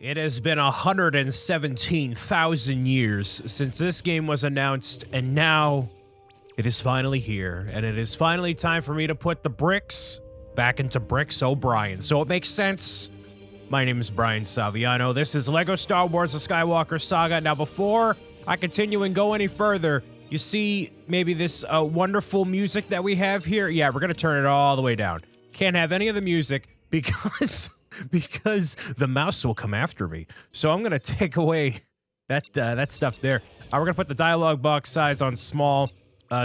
It has been 117,000 years since this game was announced, and now it is finally here, and it is finally time for me to put the bricks back into Bricks O'Brien. So it makes sense. My name is Brian Saviano. This is LEGO Star Wars: The Skywalker Saga. Now, before I continue and go any further, you see maybe this wonderful music that we have here? Yeah, we're going to turn it all the way down. Can't have any of the music because the mouse will come after me. So I'm going to take away that stuff there. We're going to put the dialogue box size on small.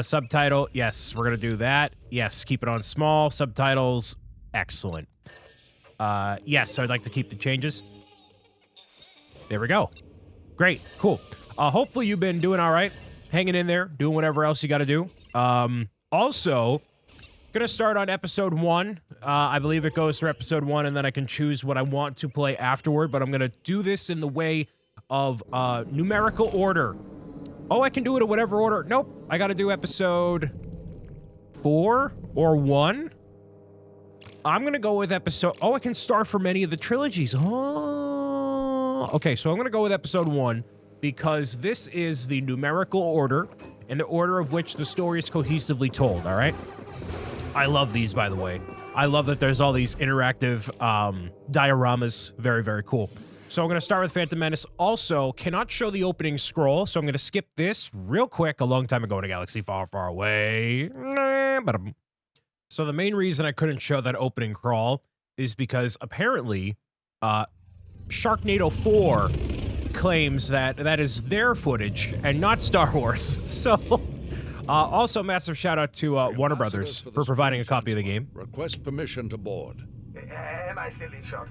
Subtitle, yes, we're going to do that. Yes, keep it on small. Subtitles, excellent. Yes, so I'd like to keep the changes. There we go. Great, cool. Hopefully you've been doing all right. Hanging in there, doing whatever else you got to do. Also, gonna start on episode 1. I believe it goes through episode 1, and then I can choose what I want to play afterward, but I'm gonna do this in the way of numerical order. Oh, I can do it in whatever order. Nope, I gotta do episode 4 or 1. I'm gonna go with episode... Oh, I can start from any of the trilogies. Oh, okay, so I'm gonna go with episode 1 because this is the numerical order and the order of which the story is cohesively told, all right? I love these, by the way. I love that there's all these interactive dioramas. Very, very cool. So I'm going to start with Phantom Menace. Also, cannot show the opening scroll, so I'm going to skip this real quick. A long time ago in a galaxy far, far away. So the main reason I couldn't show that opening crawl is because apparently Sharknado 4 claims that that is their footage and not Star Wars. So... also, massive shout out to Warner Brothers for providing a copy of the game. Request permission to board. Am I still in shot?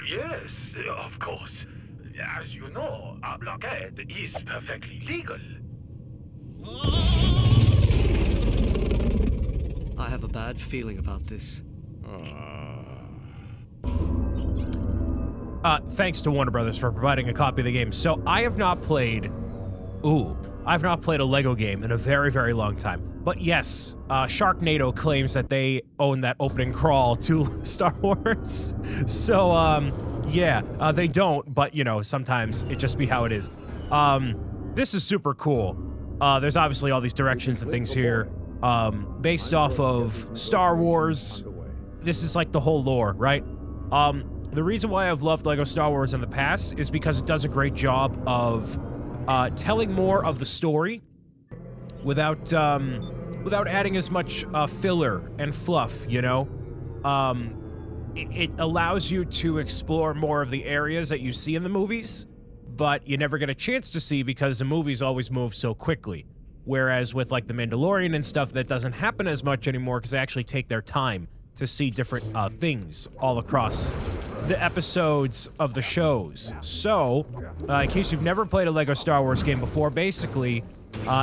Yes, of course. As you know, our blockade is perfectly legal. I have a bad feeling about this. Thanks to Warner Brothers for providing a copy of the game. So I have not played... I've not played a LEGO game in a very, very long time. But yes, Sharknado claims that they own that opening crawl to Star Wars. So, yeah, they don't, but, you know, sometimes it just be how it is. This is super cool. There's obviously all these directions and things here, based off of Star Wars. This is like the whole lore, right? The reason why I've loved LEGO Star Wars in the past is because it does a great job of telling more of the story without adding as much filler and fluff, you know? It allows you to explore more of the areas that you see in the movies, but you never get a chance to see because the movies always move so quickly. Whereas with like The Mandalorian and stuff, that doesn't happen as much anymore because they actually take their time to see different things all across the episodes of the shows. So, in case you've never played a LEGO Star Wars game before, basically,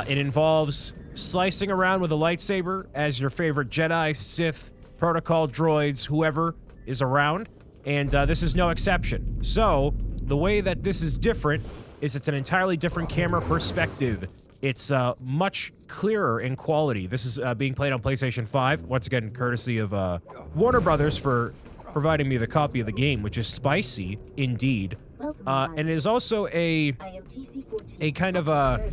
it involves slicing around with a lightsaber as your favorite Jedi, Sith, Protocol, droids, whoever is around, and this is no exception. So, the way that this is different is it's an entirely different camera perspective. It's much clearer in quality. This is being played on PlayStation 5, once again, courtesy of Warner Brothers for providing me the copy of the game, which is spicy, indeed. And it is also a kind of a...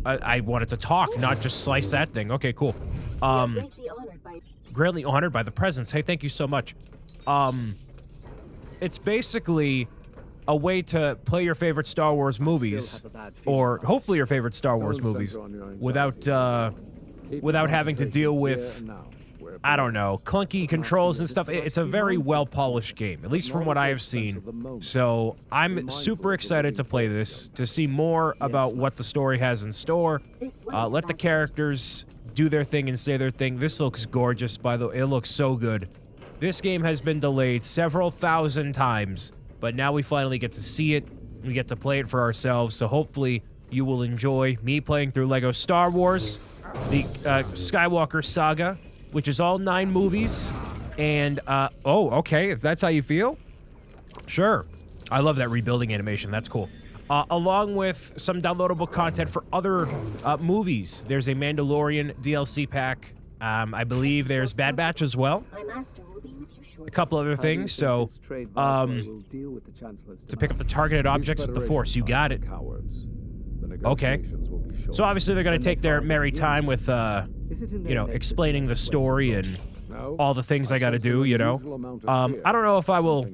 I wanted to talk, not just slice that thing. Okay, cool. Greatly honored by the presence. Hey, thank you so much. It's basically a way to play your favorite Star Wars movies, or hopefully your favorite Star Wars movies, without having to deal with, I don't know, clunky controls and stuff. It's a very well-polished game, at least from what I have seen. So I'm super excited to play this, to see more about what the story has in store. Let the characters do their thing and say their thing. This looks gorgeous, by the way. It looks so good. This game has been delayed several thousand times, but now we finally get to see it. We get to play it for ourselves, so hopefully you will enjoy me playing through LEGO Star Wars, the Skywalker Saga, which is all 9 movies, and, oh, okay, if that's how you feel, sure. I love that rebuilding animation, that's cool. Along with some downloadable content for other movies. There's a Mandalorian DLC pack. I believe there's Bad Batch as well. a couple other things. So, to pick up the targeted objects with the Force, you got it. Okay. So obviously they're gonna take their merry time with, you know, explaining the story and all the things I gotta do, you know. I don't know if I will,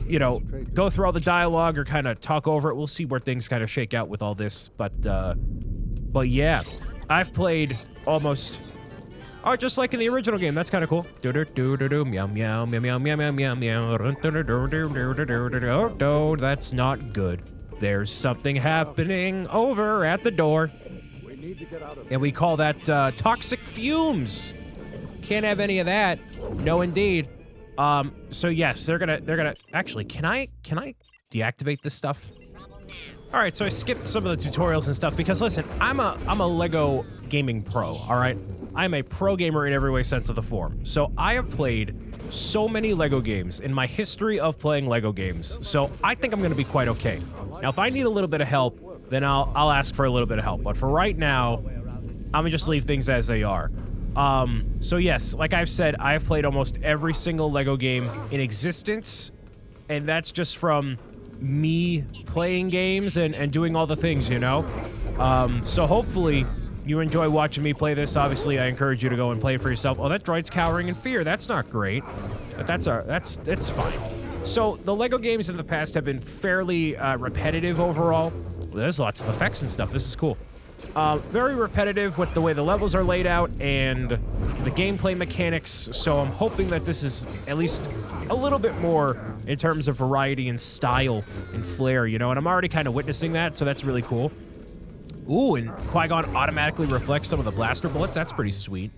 you know, go through all the dialogue or kind of talk over it. We'll see where things kind of shake out with all this, but yeah, I've played almost, oh, just like in the original game. That's kind of cool. Meow meow meow meow meow meow meow. Oh no, that's not good. There's something happening over at the door. And we call that toxic fumes. Can't have any of that. No, indeed. So yes, they're gonna actually, can I deactivate this stuff? All right, so I skipped some of the tutorials and stuff because listen, I'm a Lego gaming pro, all right? I'm a pro gamer in every way sense of the form. So I have played so many Lego games in my history of playing Lego games. So I think I'm gonna be quite okay. Now, if I need a little bit of help, then I'll ask for a little bit of help. But for right now, I'm gonna just leave things as they are. So yes, like I've said, I've played almost every single Lego game in existence, and that's just from me playing games and doing all the things, you know? So hopefully you enjoy watching me play this. Obviously, I encourage you to go and play for yourself. Oh, that droid's cowering in fear. That's not great, but that's fine. So the Lego games in the past have been fairly repetitive overall. There's lots of effects and stuff. This is cool. Very repetitive with the way the levels are laid out and the gameplay mechanics. So I'm hoping that this is at least a little bit more in terms of variety and style and flair, you know? And I'm already kind of witnessing that, so that's really cool. Ooh, and Qui-Gon automatically reflects some of the blaster bullets. That's pretty sweet.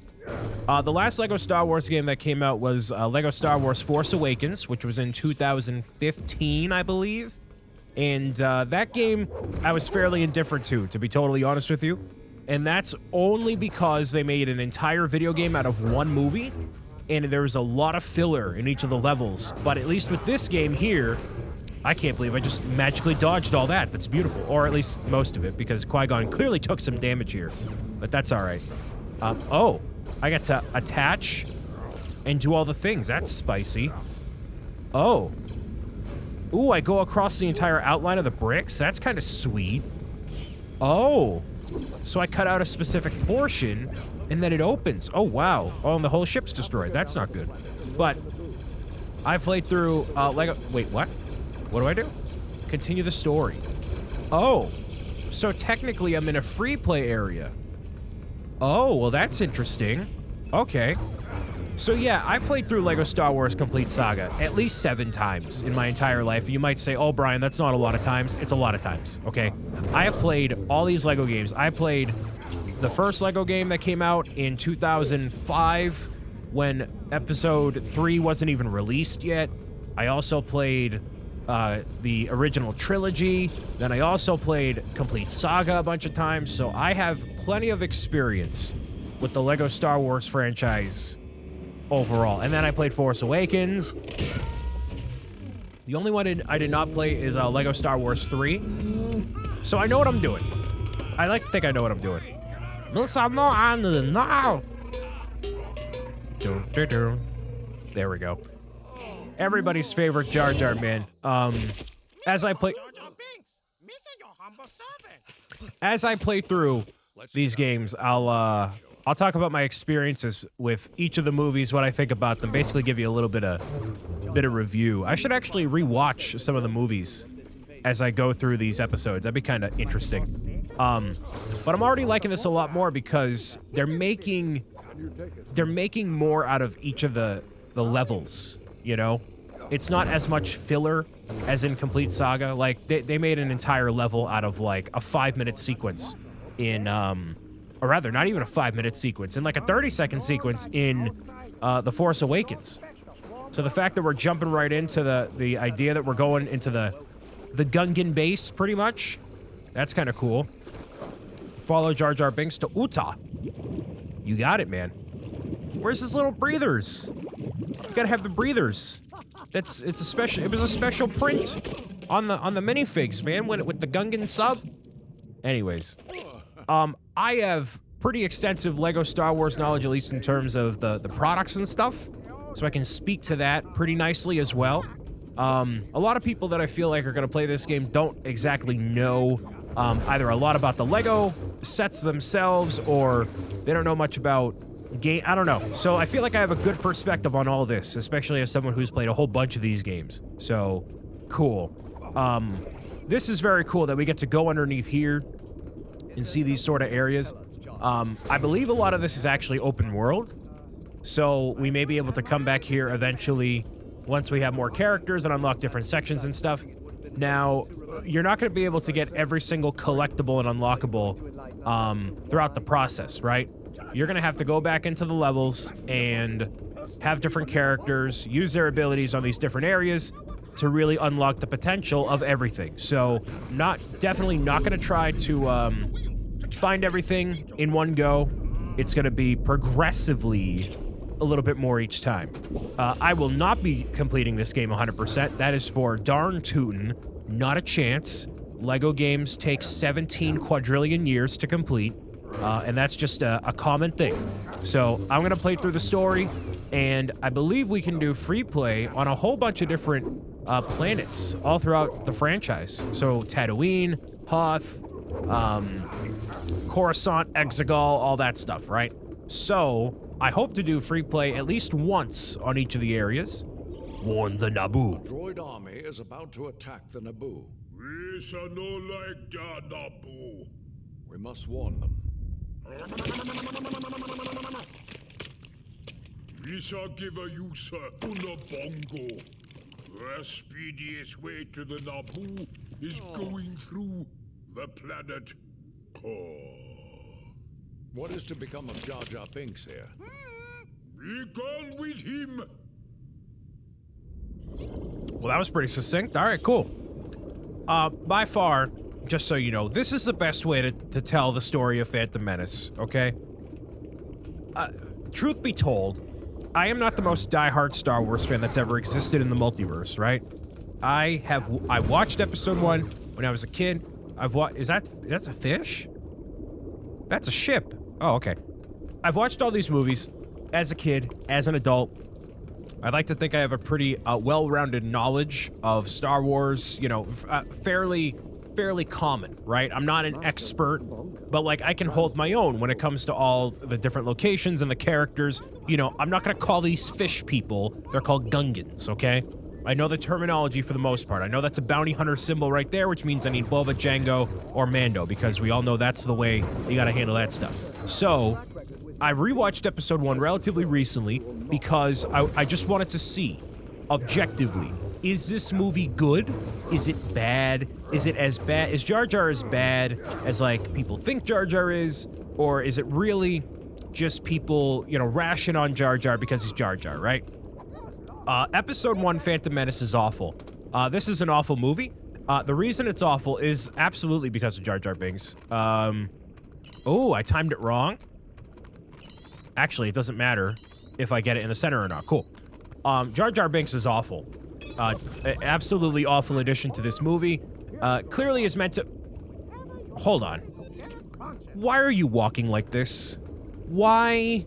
The last Lego Star Wars game that came out was Lego Star Wars Force Awakens, which was in 2015, I believe. And that game I was fairly indifferent to be totally honest with you. And that's only because they made an entire video game out of one movie, and there was a lot of filler in each of the levels. But at least with this game here, I can't believe I just magically dodged all that. That's beautiful. Or at least most of it, because Qui-Gon clearly took some damage here. But that's all right. Oh, I get to attach and do all the things. That's spicy. Oh. Ooh, I go across the entire outline of the bricks. That's kind of sweet. Oh. So I cut out a specific portion, and then it opens. Oh, wow. Oh, and the whole ship's destroyed. That's not good. But I played through Lego... Wait, what? What do I do? Continue the story. Oh. So technically, I'm in a free play area. Oh, well, that's interesting. Okay. So yeah, I played through Lego Star Wars Complete Saga at least 7 times in my entire life. You might say, oh, Brian, that's not a lot of times. It's a lot of times, okay? I have played all these Lego games. I played the first Lego game that came out in 2005 when Episode 3 wasn't even released yet. I also played the original trilogy. Then I also played Complete Saga a bunch of times. So I have plenty of experience with the Lego Star Wars franchise overall. And then I played Force Awakens. The only one I did not play is Lego Star Wars 3. So I know what I'm doing. I like to think I know what I'm doing. There we go. Everybody's favorite Jar Jar, man. As I play through these games, I'll talk about my experiences with each of the movies, what I think about them, basically give you a little bit of review. I should actually rewatch some of the movies as I go through these episodes. That'd be kind of interesting. But I'm already liking this a lot more because they're making more out of each of the levels, you know? It's not as much filler as in Complete Saga. Like, they made an entire level out of, like, a 5-minute sequence in, or rather, not even a 5-minute sequence, in like a 30-second sequence in The Force Awakens. So the fact that we're jumping right into the idea that we're going into the Gungan base, pretty much, that's kind of cool. Follow Jar Jar Binks to Utah. You got it, man. Where's his little breathers? You gotta have the breathers. It was a special print on the minifigs, man, with the Gungan sub. Anyways, I have pretty extensive Lego Star Wars knowledge, at least in terms of the products and stuff. so I can speak to that pretty nicely as well. A lot of people that I feel like are going to play this game don't exactly know either a lot about the Lego sets themselves, or they don't know much about game. I don't know. So I feel like I have a good perspective on all this, especially as someone who's played a whole bunch of these games. So cool. This is very cool that we get to go underneath here and see these sort of areas. I believe a lot of this is actually open world, so we may be able to come back here eventually once we have more characters and unlock different sections and stuff. Now, you're not going to be able to get every single collectible and unlockable throughout the process, right? You're going to have to go back into the levels and have different characters use their abilities on these different areas to really unlock the potential of everything. So, definitely not going to try to find everything in one go. It's going to be progressively a little bit more each time. I will not be completing this game 100%. That is for darn tootin'. Not a chance. Lego games take 17 quadrillion years to complete, and that's just a common thing. So I'm going to play through the story, and I believe we can do free play on a whole bunch of different planets all throughout the franchise. So Tatooine, Hoth, Coruscant, Exegol, all that stuff, right? So I hope to do free play at least once on each of the areas. Warn the Naboo. The droid army is about to attack the Naboo. We shall no like the Naboo. We must warn them. We shall give a user una bongo. The speediest way to the Naboo is going through the planet core. What is to become of Jar Binks here? Be gone with him. Well, that was pretty succinct. All right, cool. By far, just so you know, this is the best way to tell the story of Phantom Menace, okay? Truth be told, I am not the most diehard Star Wars fan that's ever existed in the multiverse, right? I watched episode 1 when I was a kid. That's a fish? That's a ship. Oh, okay. I've watched all these movies as a kid, as an adult. I'd like to think I have a pretty well-rounded knowledge of Star Wars, you know, fairly common, right? I'm not an expert, but like I can hold my own when it comes to all the different locations and the characters. You know, I'm not gonna call these fish people, they're called Gungans, okay? I know the terminology for the most part. I know that's a bounty hunter symbol right there, which means I need Boba, Jango, or Mando, because we all know that's the way you gotta handle that stuff. So, I rewatched episode 1 relatively recently because I just wanted to see, objectively, is this movie good? Is it bad? Is it as bad? Is Jar Jar as bad as, like, people think Jar Jar is? Or is it really just people, you know, ration on Jar Jar because he's Jar Jar, right? Episode 1, Phantom Menace, is awful. This is an awful movie. The reason it's awful is absolutely because of Jar Jar Binks. Oh, I timed it wrong. Actually, it doesn't matter if I get it in the center or not. Cool. Jar Jar Binks is awful. Absolutely awful addition to this movie. Clearly is meant to... Hold on. Why are you walking like this? Why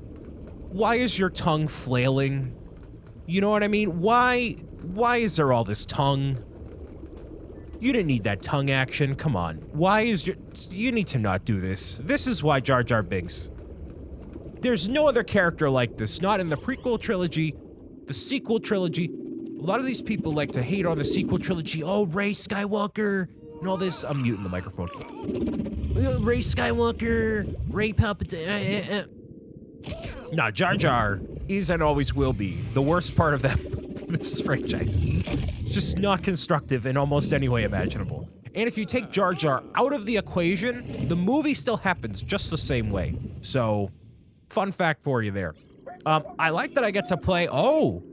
is your tongue flailing? You know what I mean? Why is there all this tongue? You didn't need that tongue action. Come on. Why is you need to not do this. This is why Jar Jar Binks. There's no other character like this. Not in the prequel trilogy, the sequel trilogy. A lot of these people like to hate on the sequel trilogy. Oh, Rey Skywalker and all this. I'm muting the microphone. Rey Skywalker, Rey Palpatine. Nah, Jar Jar is and always will be the worst part of this franchise. It's just not constructive in almost any way imaginable. And if you take Jar Jar out of the equation, the movie still happens just the same way. So, fun fact for you there. I like that I get to play. Oh,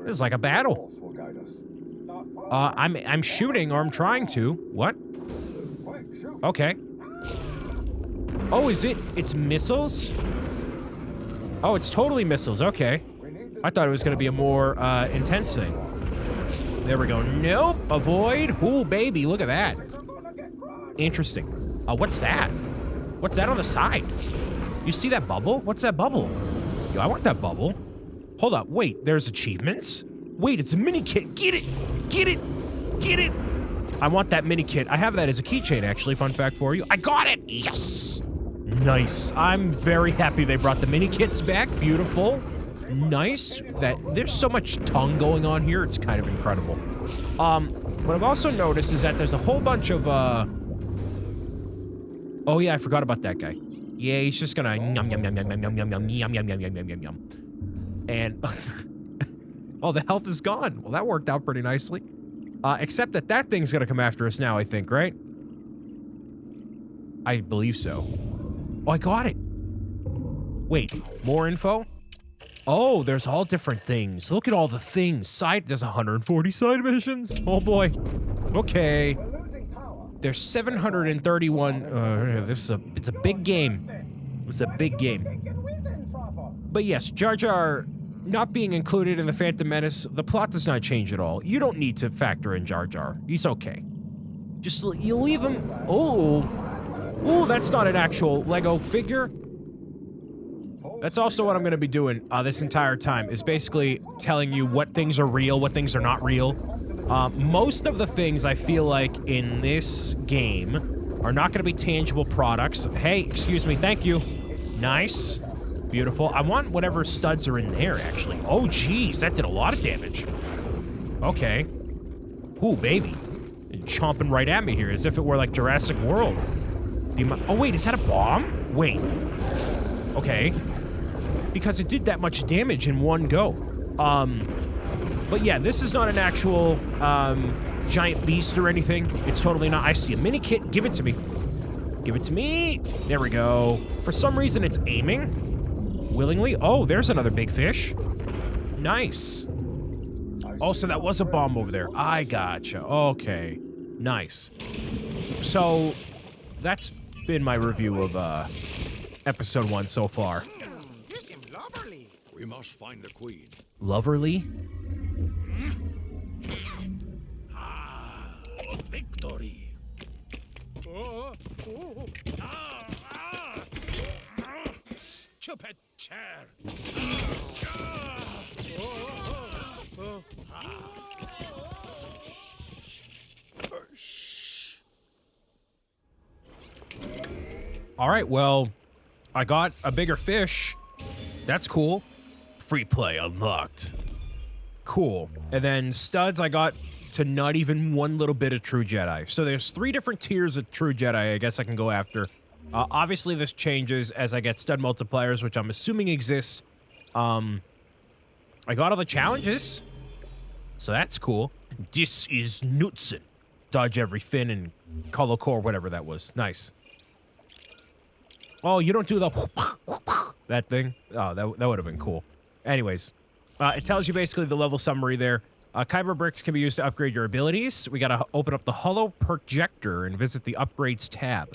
this is like a battle. I'm shooting, or I'm trying to. What? Okay. Oh, it's missiles? Oh, it's totally missiles. Okay. I thought it was going to be a more intense thing. There we go. Nope. Avoid. Ooh, baby. Look at that. Interesting. What's that? What's that on the side? You see that bubble? What's that bubble? Yo, I want that bubble. Hold up. Wait, there's achievements? Wait, it's a mini kit. Get it. Get it. Get it. I want that mini kit. I have that as a keychain, actually. Fun fact for you. I got it. Yes. Nice. I'm very happy they brought the mini kits back. Beautiful. Nice. There's so much tongue going on here. It's kind of incredible. What I've also noticed is that there's a whole bunch of, oh yeah, I forgot about that guy. Yeah, he's just gonna yum yum yum yum yum yum yum yum yum yum yum yum yum yum. And oh, the health is gone. Well, that worked out pretty nicely. Except that thing's gonna come after us now, I think, right? I believe so. Oh, I got it. Wait, more info? Oh, there's all different things. Look at all the things. There's 140 side missions. Oh boy. Okay. There's 731. It's a big game. It's a big game. But yes, Jar Jar not being included in the Phantom Menace, the plot does not change at all. You don't need to factor in Jar Jar. He's okay. Just you leave him. Oh, that's not an actual Lego figure. That's also what I'm going to be doing this entire time, is basically telling you what things are real, what things are not real. Most of the things I feel like in this game are not going to be tangible products. Hey, excuse me, thank you. Nice. Beautiful. I want whatever studs are in there, actually. Oh, geez, that did a lot of damage. Okay. Ooh, baby. Chomping right at me here, as if it were like Jurassic World. Oh, wait, is that a bomb? Wait. Okay. Because it did that much damage in one go. But yeah, this is not an actual giant beast or anything. It's totally not. I see a mini kit. Give it to me. Give it to me. There we go. For some reason, it's aiming willingly. Oh, there's another big fish. Nice. Oh, so that was a bomb over there. I gotcha. Okay. Nice. So that's been my review of episode 1 so far. You seem loverly. We must find the queen. Loverly? Victory. Stupid chair. All right, well, I got a bigger fish. That's cool. Free play unlocked. Cool. And then studs, I got to not even one little bit of True Jedi. So there's 3 different tiers of True Jedi I guess I can go after. Obviously, this changes as I get stud multipliers, which I'm assuming exist. I got all the challenges, so that's cool. This is Nutzen. Dodge every fin and color core, whatever that was. Nice. Oh, you don't do the that thing? Oh, that would have been cool. Anyways, it tells you basically the level summary there. Kyber bricks can be used to upgrade your abilities. We gotta open up the holo projector and visit the upgrades tab.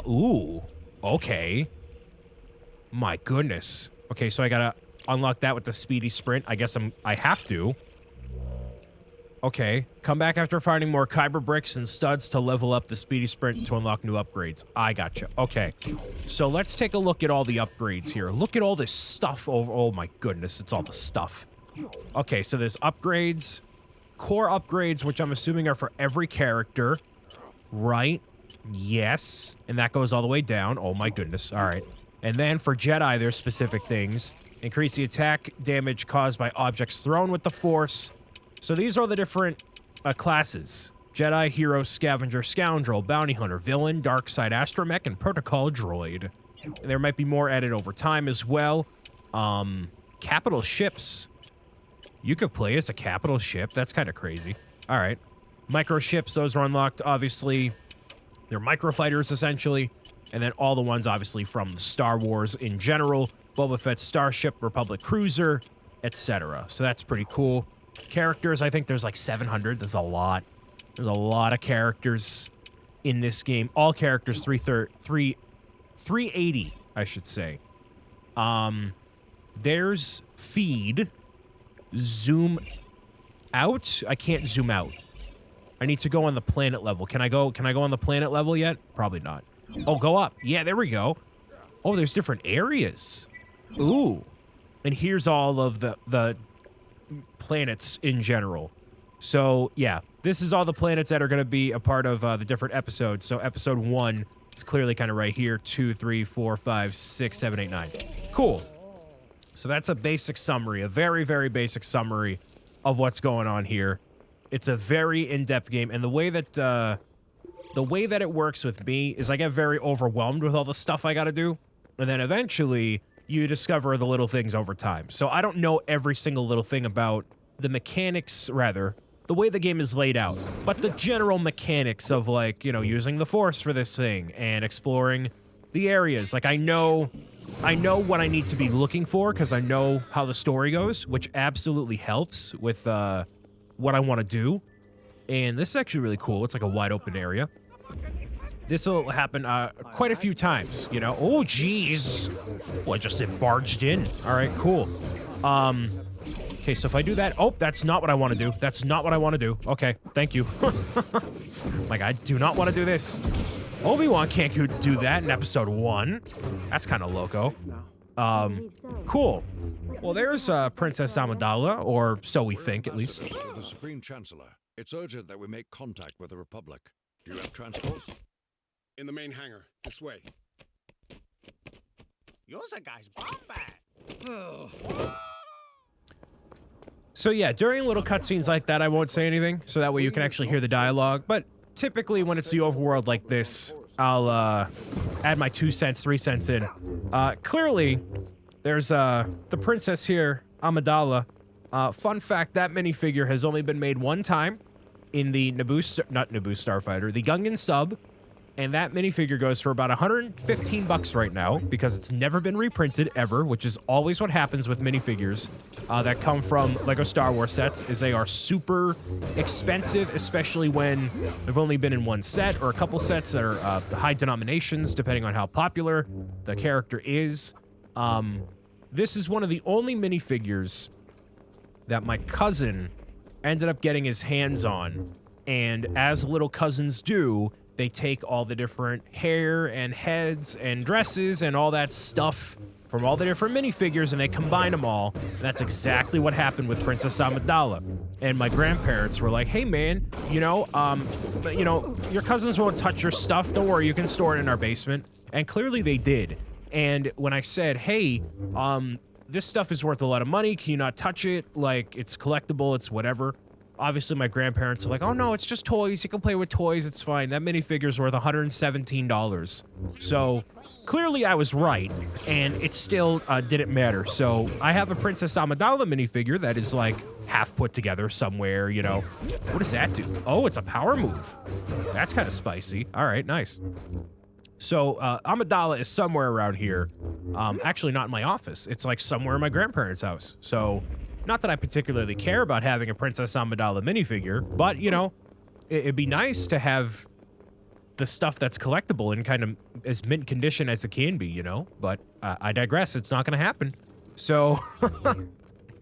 Ooh. Okay. My goodness. Okay, so I gotta unlock that with the speedy sprint. I guess I have to. Okay. Come back after finding more Kyber bricks and studs to level up the speedy sprint to unlock new upgrades. I gotcha. Okay. So let's take a look at all the upgrades here. Look at all this stuff over. Oh my goodness, it's all the stuff. Okay, so there's upgrades. Core upgrades, which I'm assuming are for every character. Right? Yes. And that goes all the way down. Oh my goodness. All right. And then for Jedi, there's specific things. Increase the attack damage caused by objects thrown with the Force. So these are the different classes. Jedi, Hero, Scavenger, Scoundrel, Bounty Hunter, Villain, Dark Side Astromech, and Protocol Droid. And there might be more added over time as well. Capital ships. You could play as a capital ship. That's kind of crazy. All right. Micro ships, those are unlocked, obviously. They're microfighters, essentially. And then all the ones, obviously, from Star Wars in general. Boba Fett's Starship, Republic Cruiser, etc. So that's pretty cool. Characters, I think there's like 700. There's a lot. There's a lot of characters in this game. All characters, 380, I should say. There's feed. Zoom out. I can't zoom out. I need to go on the planet level. Can I go on the planet level yet? Probably not. Oh, go up. Yeah, there we go. Oh, there's different areas. Ooh. And here's all of the planets in general. So, yeah, this is all the planets that are going to be a part of the different episodes. So, episode 1 is clearly kind of right here. 2, 3, 4, 5, 6, 7, 8, 9. Cool. So, that's a basic summary, a very, very basic summary of what's going on here. It's a very in-depth game, and the way that it works with me is I get very overwhelmed with all the stuff I got to do, and then eventually you discover the little things over time. So I don't know every single little thing about the mechanics, rather, the way the game is laid out, but the general mechanics of, like, you know, using the Force for this thing and exploring the areas. Like, I know what I need to be looking for because I know how the story goes, which absolutely helps with what I want to do. And this is actually really cool. It's like a wide open area. This will happen quite a few times, you know. Oh, geez. Well, I just said barged in. All right, cool. Okay, so if I do that... Oh, that's not what I want to do. That's not what I want to do. Okay, thank you. Like, I do not want to do this. Obi-Wan can't do that in episode 1. That's kind of loco. Cool. Well, there's Princess Amidala, or so we think, at least. To the Supreme Chancellor, it's urgent that we make contact with the Republic. Do you have transports? In the main hangar. This way. You're the guy's bomb bag. So yeah, during little cutscenes like that, I won't say anything, so that way you can actually hear the dialogue. But typically, when it's the overworld like this, I'll add my 2 cents, 3 cents in. Clearly, there's the princess here, Amidala. Fun fact, that minifigure has only been made one time in the not Naboo Starfighter, the Gungan sub. And that minifigure goes for about 115 bucks right now because it's never been reprinted ever, which is always what happens with minifigures that come from LEGO Star Wars sets, is they are super expensive, especially when they've only been in one set or a couple sets that are high denominations, depending on how popular the character is. This is one of the only minifigures that my cousin ended up getting his hands on, and as little cousins do, they take all the different hair and heads and dresses and all that stuff from all the different minifigures and they combine them all. And that's exactly what happened with Princess Amidala. And my grandparents were like, hey man, your cousins won't touch your stuff. Don't worry, you can store it in our basement. And clearly they did. And when I said, hey, this stuff is worth a lot of money. Can you not touch it? Like, it's collectible, it's whatever. Obviously, my grandparents are like, oh, no, it's just toys. You can play with toys. It's fine. That minifigure's worth $117. So, clearly I was right, and it still didn't matter. So, I have a Princess Amidala minifigure that is, like, half put together somewhere, you know. What does that do? Oh, it's a power move. That's kind of spicy. All right, nice. So, Amidala is somewhere around here. Actually, not in my office. It's, like, somewhere in my grandparents' house. So... not that I particularly care about having a Princess Amidala minifigure, but, you know, it'd be nice to have the stuff that's collectible in kind of as mint condition as it can be, you know? But I digress. It's not going to happen. So,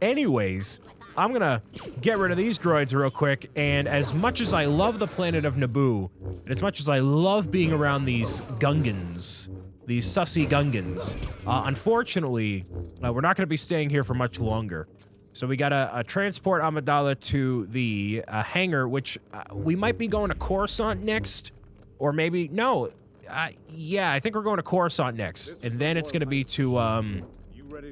anyways, I'm going to get rid of these droids real quick. And as much as I love the planet of Naboo, and as much as I love being around these Gungans, these sussy Gungans, unfortunately, we're not going to be staying here for much longer. So we gotta transport Amidala to the hangar, which we might be going to Coruscant next, or maybe no. Yeah, I think we're going to Coruscant next, and then it's gonna be to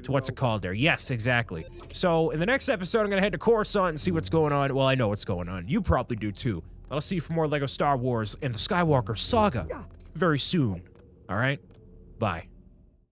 what's it called there? Yes, exactly. So in the next episode, I'm gonna head to Coruscant and see what's going on. Well, I know what's going on. You probably do too. I'll see you for more LEGO Star Wars and the Skywalker Saga very soon. All right, bye.